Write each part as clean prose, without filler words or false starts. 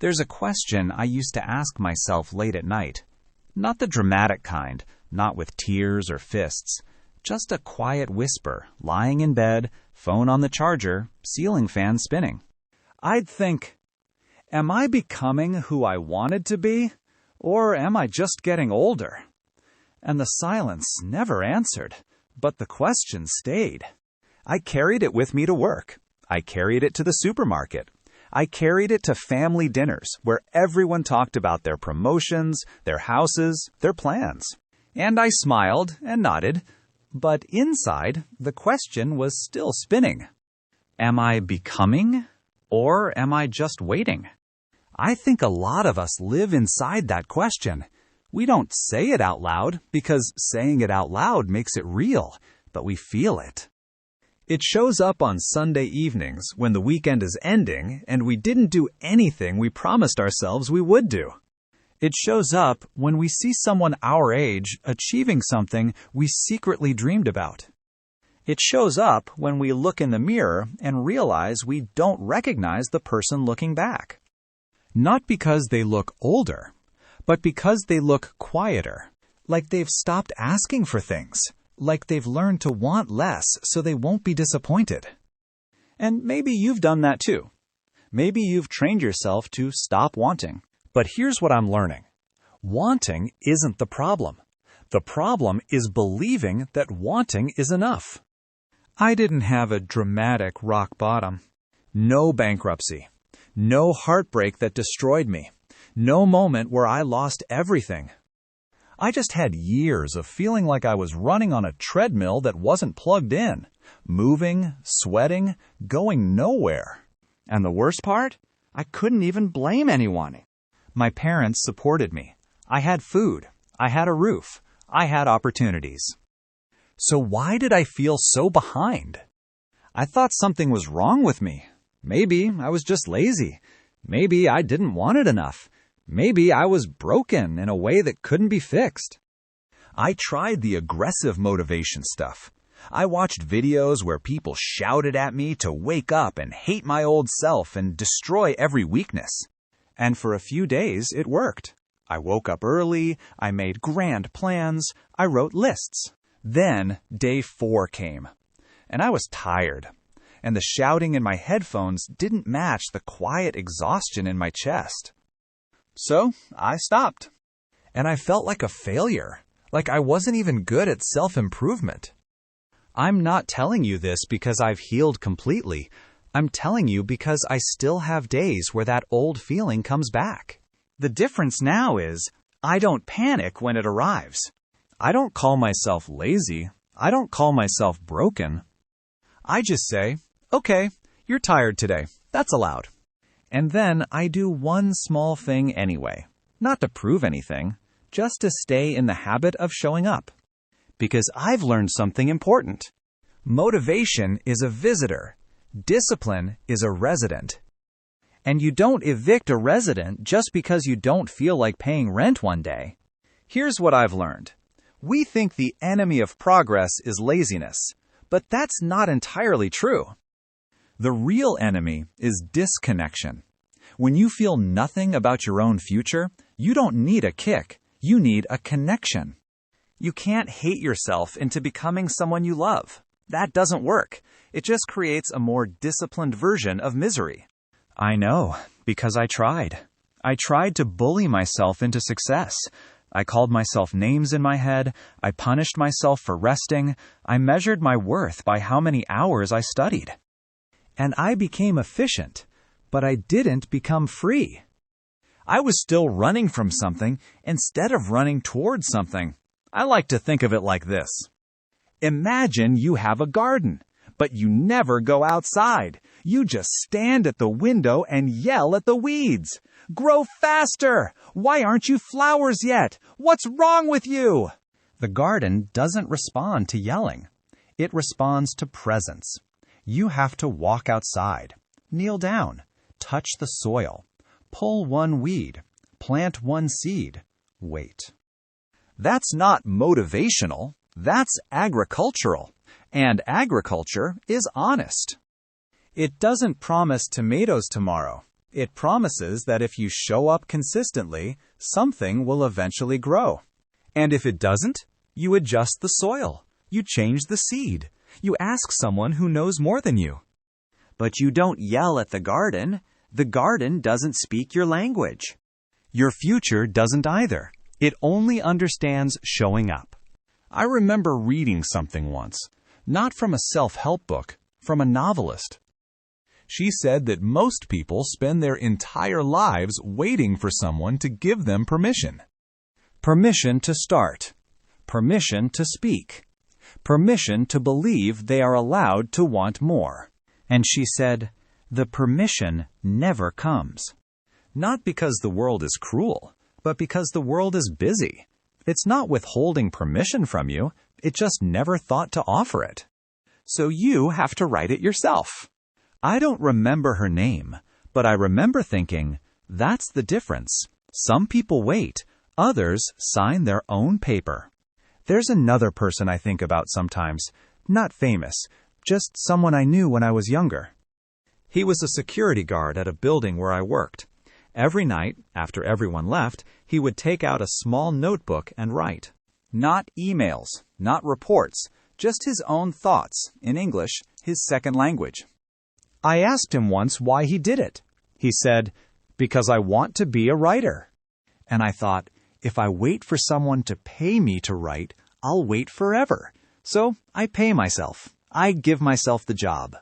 There's a question I used to ask myself late at night. Not the dramatic kind, not with tears or fists. Just a quiet whisper, lying in bed, phone on the charger, ceiling fan spinning. I'd think, am I becoming who I wanted to be? Or am I just getting older? And the silence never answered, but the question stayed. I carried it with me to work. I carried it to the supermarket. I carried it to family dinners where everyone talked about their promotions, their houses, their plans. And I smiled and nodded, but inside, the question was still spinning. Am I becoming, or am I just waiting? I think a lot of us live inside that question. We don't say it out loud because saying it out loud makes it real, but we feel it. It shows up on Sunday evenings when the weekend is ending and we didn't do anything we promised ourselves we would do. It shows up when we see someone our age achieving something we secretly dreamed about. It shows up when we look in the mirror and realize we don't recognize the person looking back. Not because they look older, but because they look quieter, like they've stopped asking for things, like they've learned to want less so they won't be disappointed. And maybe you've done that too. Maybe you've trained yourself to stop wanting. But here's what I'm learning. Wanting isn't the problem. The problem is believing that wanting is enough. I didn't have a dramatic rock bottom. No bankruptcy. No heartbreak that destroyed me. No moment where I lost everything. I just had years of feeling like I was running on a treadmill that wasn't plugged in, moving, sweating, going nowhere. And the worst part? I couldn't even blame anyone. My parents supported me. I had food. I had a roof. I had opportunities. So why did I feel so behind? I thought something was wrong with me. Maybe I was just lazy. Maybe I didn't want it enough. Maybe I was broken in a way that couldn't be fixed. I tried the aggressive motivation stuff. I watched videos where people shouted at me to wake up and hate my old self and destroy every weakness. And for a few days, it worked. I woke up early, I made grand plans, I wrote lists. Then, day 4 came. And I was tired. And the shouting in my headphones didn't match the quiet exhaustion in my chest. So, I stopped. And I felt like a failure, like I wasn't even good at self-improvement. I'm not telling you this because I've healed completely. I'm telling you because I still have days where that old feeling comes back. The difference now is, I don't panic when it arrives. I don't call myself lazy. I don't call myself broken. I just say, okay, you're tired today. That's allowed. And then I do one small thing anyway. Not to prove anything, just to stay in the habit of showing up. Because I've learned something important. Motivation is a visitor. Discipline is a resident. And you don't evict a resident just because you don't feel like paying rent one day. Here's what I've learned. We think the enemy of progress is laziness, but that's not entirely true. The real enemy is disconnection. When you feel nothing about your own future, you don't need a kick, you need a connection. You can't hate yourself into becoming someone you love. That doesn't work. It just creates a more disciplined version of misery. I know, because I tried. I tried to bully myself into success. I called myself names in my head. I punished myself for resting. I measured my worth by how many hours I studied. And I became efficient, but I didn't become free. I was still running from something instead of running towards something. I like to think of it like this. Imagine you have a garden, but you never go outside. You just stand at the window and yell at the weeds. Grow faster! Why aren't you flowers yet? What's wrong with you? The garden doesn't respond to yelling. It responds to presence. You have to walk outside, kneel down, touch the soil, pull one weed, plant one seed, wait. That's not motivational, that's agricultural, and agriculture is honest. It doesn't promise tomatoes tomorrow. It promises that if you show up consistently, something will eventually grow. And if it doesn't, you adjust the soil. You change the seed. You ask someone who knows more than you. But you don't yell at the garden. The garden doesn't speak your language. Your future doesn't either. It only understands showing up. I remember reading something once, not from a self-help book, from a novelist. She said that most people spend their entire lives waiting for someone to give them permission. Permission to start. Permission to speak. Permission to believe they are allowed to want more. And she said, the permission never comes. Not because the world is cruel, but because the world is busy. It's not withholding permission from you, it just never thought to offer it. So you have to write it yourself. I don't remember her name, but I remember thinking, that's the difference. Some people wait, others sign their own paper. There's another person I think about sometimes, not famous, just someone I knew when I was younger. He was a security guard at a building where I worked. Every night, after everyone left, he would take out a small notebook and write. Not emails, not reports, just his own thoughts, in English, his second language. I asked him once why he did it. He said, because I want to be a writer. And I thought, if I wait for someone to pay me to write, I'll wait forever. So I pay myself. I give myself the job.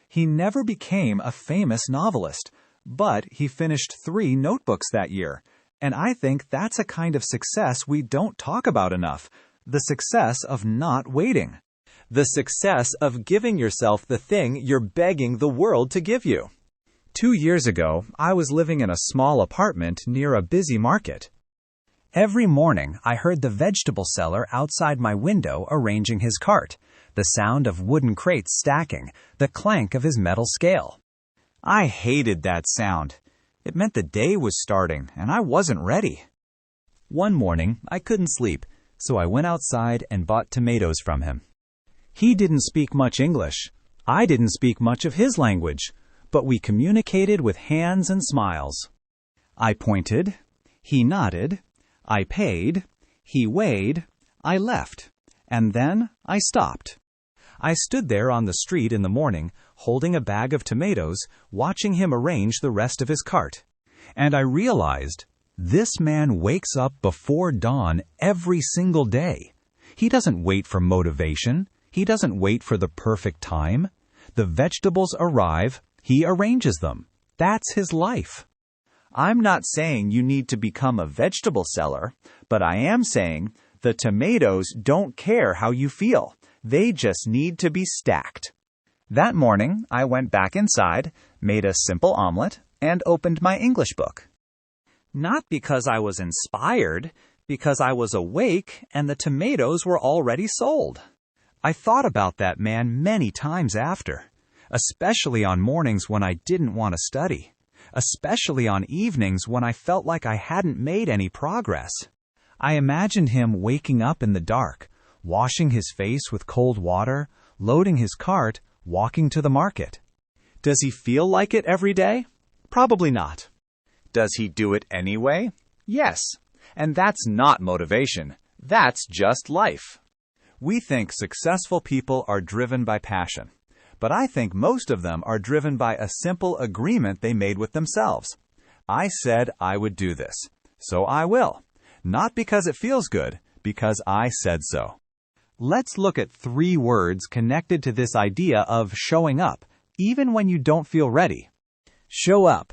He never became a famous novelist, but he finished 3 notebooks that year. And I think that's a kind of success we don't talk about enough. The success of not waiting. The success of giving yourself the thing you're begging the world to give you. 2 years ago, I was living in a small apartment near a busy market. Every morning, I heard the vegetable seller outside my window arranging his cart, the sound of wooden crates stacking, the clank of his metal scale. I hated that sound. It meant the day was starting, and I wasn't ready. One morning, I couldn't sleep, so I went outside and bought tomatoes from him. He didn't speak much English. I didn't speak much of his language, but we communicated with hands and smiles. I pointed. He nodded. I paid. He weighed. I left. And then I stopped. I stood there on the street in the morning, holding a bag of tomatoes, watching him arrange the rest of his cart. And I realized, this man wakes up before dawn every single day. He doesn't wait for motivation. He doesn't wait for the perfect time. The vegetables arrive. He arranges them. That's his life. I'm not saying you need to become a vegetable seller, but I am saying the tomatoes don't care how you feel. They just need to be stacked. That morning, I went back inside, made a simple omelet, and opened my English book. Not because I was inspired, because I was awake and the tomatoes were already sold. I thought about that man many times after, especially on mornings when I didn't want to study, especially on evenings when I felt like I hadn't made any progress. I imagined him waking up in the dark, washing his face with cold water, loading his cart, walking to the market. Does he feel like it every day? Probably not. Does he do it anyway? Yes. And that's not motivation. That's just life. We think successful people are driven by passion, but I think most of them are driven by a simple agreement they made with themselves. I said I would do this, so I will. Not because it feels good, because I said so. Let's look at 3 words connected to this idea of showing up, even when you don't feel ready. Show up.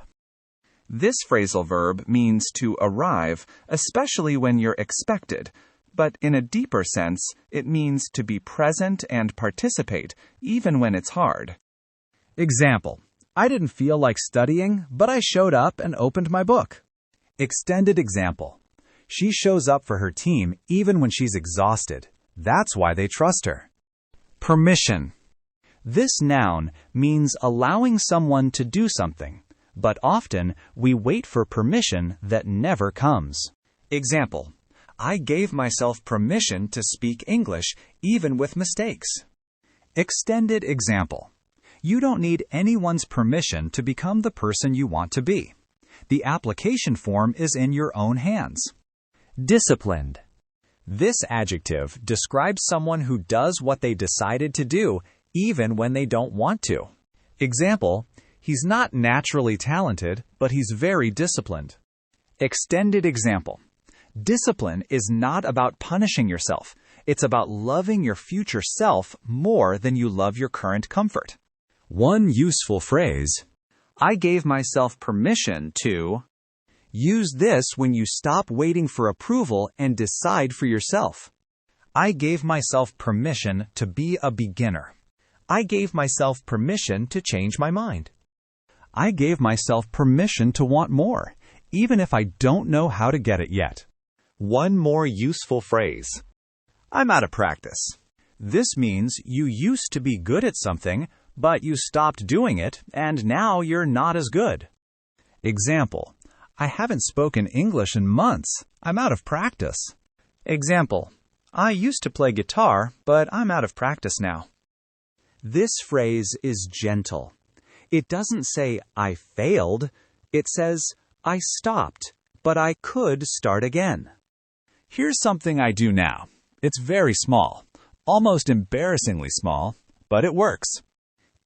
This phrasal verb means to arrive, especially when you're expected. But in a deeper sense, it means to be present and participate, even when it's hard. Example: I didn't feel like studying, but I showed up and opened my book. Extended example: she shows up for her team even when she's exhausted. That's why they trust her. Permission. This noun means allowing someone to do something, but often we wait for permission that never comes. Example: I gave myself permission to speak English even with mistakes. Extended example: You don't need anyone's permission to become the person you want to be. The application form is in your own hands. Disciplined. This adjective describes someone who does what they decided to do, even when they don't want to. Example, he's not naturally talented, but he's very disciplined. Extended example. Discipline is not about punishing yourself. It's about loving your future self more than you love your current comfort. One useful phrase, I gave myself permission to. Use this when you stop waiting for approval and decide for yourself. I gave myself permission to be a beginner. I gave myself permission to change my mind. I gave myself permission to want more, even if I don't know how to get it yet. One more useful phrase. I'm out of practice. This means you used to be good at something, but you stopped doing it, and now you're not as good. Example, I haven't spoken English in months. I'm out of practice. Example, I used to play guitar, but I'm out of practice now. This phrase is gentle. It doesn't say, I failed. It says, I stopped, but I could start again. Here's something I do now. It's very small, almost embarrassingly small, but it works.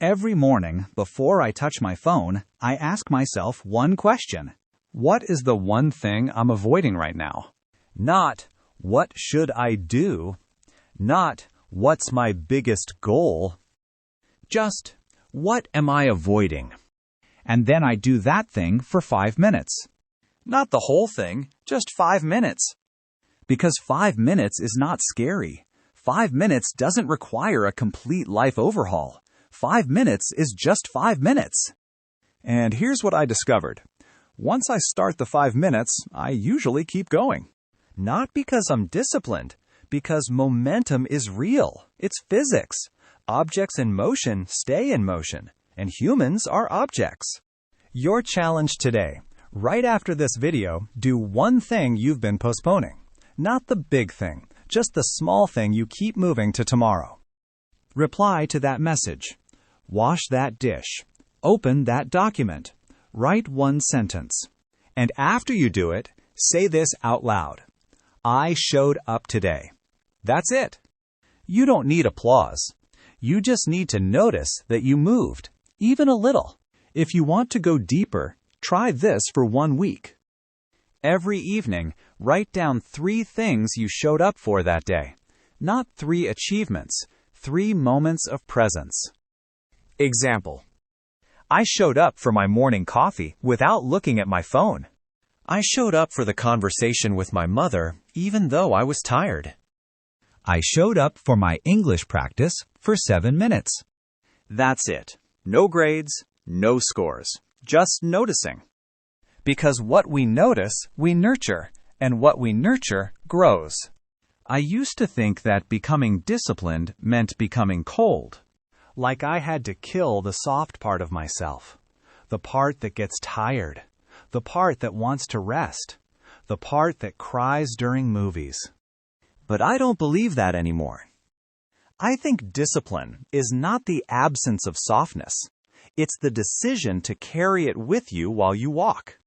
Every morning, before I touch my phone, I ask myself one question. What is the one thing I'm avoiding right now? Not, what should I do? Not, what's my biggest goal? Just, what am I avoiding? And then I do that thing for 5 minutes. Not the whole thing, just 5 minutes. Because 5 minutes is not scary. 5 minutes doesn't require a complete life overhaul. 5 minutes is just 5 minutes. And here's what I discovered. Once I start the 5 minutes, I usually keep going. Not because I'm disciplined, because momentum is real. It's physics. Objects in motion stay in motion, and humans are objects. Your challenge today. Right after this video, do one thing you've been postponing. Not the big thing, just the small thing you keep moving to tomorrow. Reply to that message. Wash that dish. Open that document. Write one sentence. And after you do it, say this out loud. I showed up today. That's it. You don't need applause. You just need to notice that you moved, even a little. If you want to go deeper, try this for 1 week. Every evening, write down 3 things you showed up for that day. Not 3 achievements, 3 moments of presence. Example. I showed up for my morning coffee without looking at my phone. I showed up for the conversation with my mother, even though I was tired. I showed up for my English practice for 7 minutes. That's it. No grades, no scores. Just noticing. Because what we notice, we nurture, and what we nurture grows. I used to think that becoming disciplined meant becoming cold. Like I had to kill the soft part of myself. The part that gets tired. The part that wants to rest. The part that cries during movies. But I don't believe that anymore. I think discipline is not the absence of softness. It's the decision to carry it with you while you walk.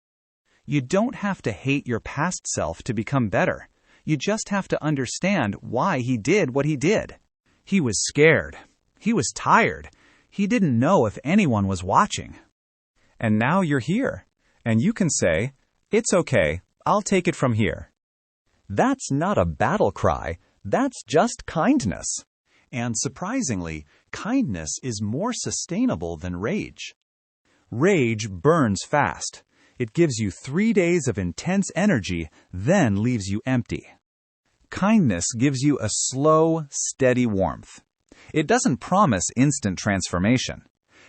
You don't have to hate your past self to become better. You just have to understand why he did what he did. He was scared. He was tired. He didn't know if anyone was watching. And now you're here. And you can say, it's okay, I'll take it from here. That's not a battle cry, that's just kindness. And surprisingly, kindness is more sustainable than rage. Rage burns fast. It gives you 3 days of intense energy, then leaves you empty. Kindness gives you a slow, steady warmth. It doesn't promise instant transformation.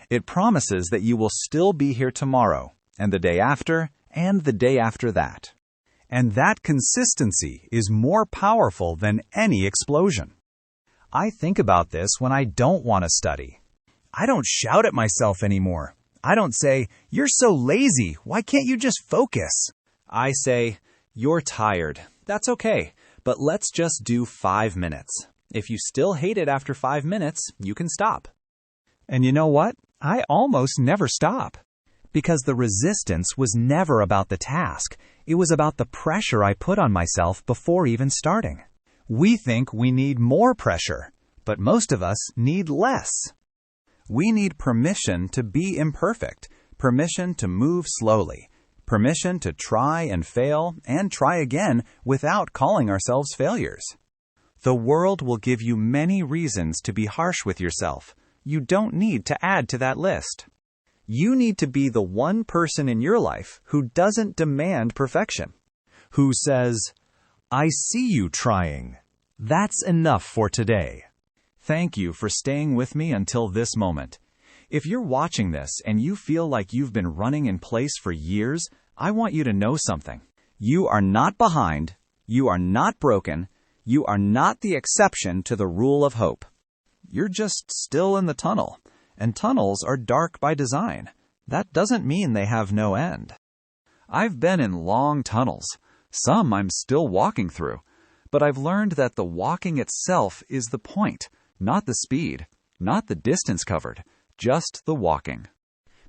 It promises that you will still be here tomorrow, and the day after, and the day after that. And that consistency is more powerful than any explosion. I think about this when I don't want to study. I don't shout at myself anymore. I don't say, you're so lazy, why can't you just focus? I say, you're tired. That's okay, but let's just do 5 minutes. If you still hate it after 5 minutes, you can stop. And you know what? I almost never stop. Because the resistance was never about the task. It was about the pressure I put on myself before even starting. We think we need more pressure, but most of us need less. We need permission to be imperfect, permission to move slowly, permission to try and fail and try again without calling ourselves failures. The world will give you many reasons to be harsh with yourself. You don't need to add to that list. You need to be the one person in your life who doesn't demand perfection, who says, "I see you trying. That's enough for today." Thank you for staying with me until this moment. If you're watching this and you feel like you've been running in place for years, I want you to know something. You are not behind. You are not broken. You are not the exception to the rule of hope. You're just still in the tunnel, and tunnels are dark by design. That doesn't mean they have no end. I've been in long tunnels. Some I'm still walking through. But I've learned that the walking itself is the point, not the speed, not the distance covered, just the walking.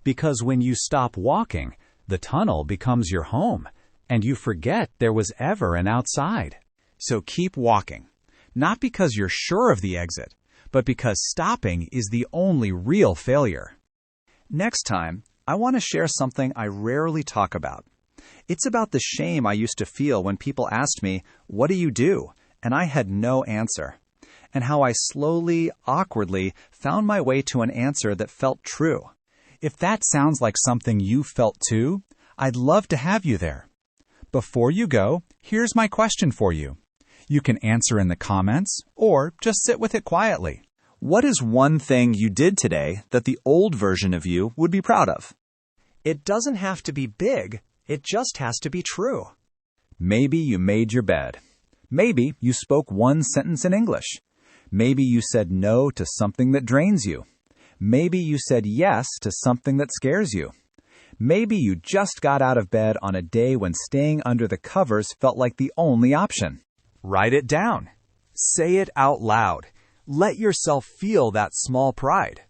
Because when you stop walking, the tunnel becomes your home, and you forget there was ever an outside. So keep walking, not because you're sure of the exit, but because stopping is the only real failure. Next time, I want to share something I rarely talk about. It's about the shame I used to feel when people asked me, "What do you do?" and I had no answer, and how I slowly, awkwardly found my way to an answer that felt true. If that sounds like something you felt too, I'd love to have you there. Before you go, here's my question for you. You can answer in the comments or just sit with it quietly. What is one thing you did today that the old version of you would be proud of? It doesn't have to be big. It just has to be true. Maybe you made your bed. Maybe you spoke one sentence in English. Maybe you said no to something that drains you. Maybe you said yes to something that scares you. Maybe you just got out of bed on a day when staying under the covers felt like the only option. Write it down. Say it out loud. Let yourself feel that small pride.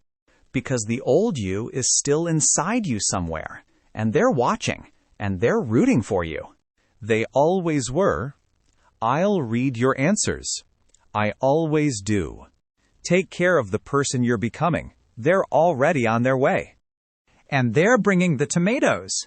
Because the old you is still inside you somewhere, and they're watching, and they're rooting for you. They always were. I'll read your answers. I always do. Take care of the person you're becoming. They're already on their way. And they're bringing the tomatoes.